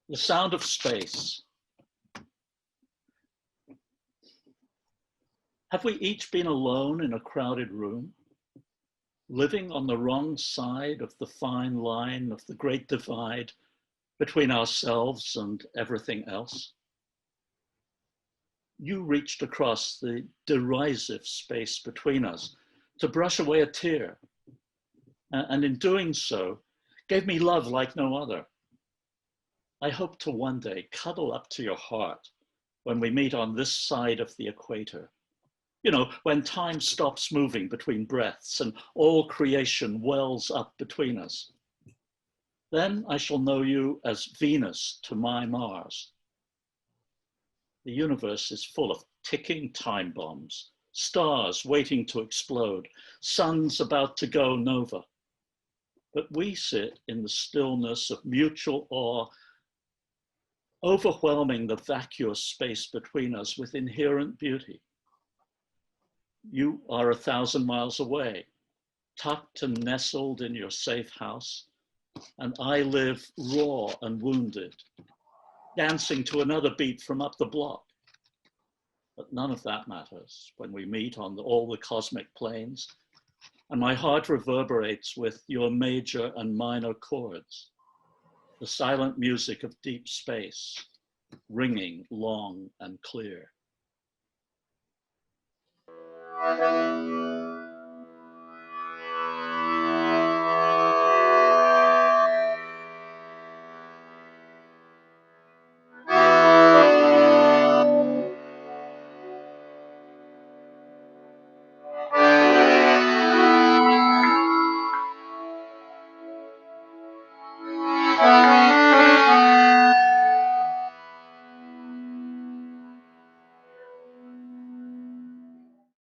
The sound of space. Have we each been alone in a crowded room, living on the wrong side of the fine line of the great divide between ourselves and everything else? You reached across the derisive space between us to brush away a tear, and in doing so, gave me love like no other. I hope to one day cuddle up to your heart when we meet on this side of the equator. You know, when time stops moving between breaths and all creation wells up between us. Then I shall know you as Venus to my Mars. The universe is full of ticking time bombs, stars waiting to explode, suns about to go nova. But we sit in the stillness of mutual awe, overwhelming the vacuous space between us with inherent beauty. You are 1,000 miles away, tucked and nestled in your safe house, and I live raw and wounded, dancing to another beat from up the block. But none of that matters when we meet on all the cosmic planes, and my heart reverberates with your major and minor chords, the silent music of deep space, ringing long and clear.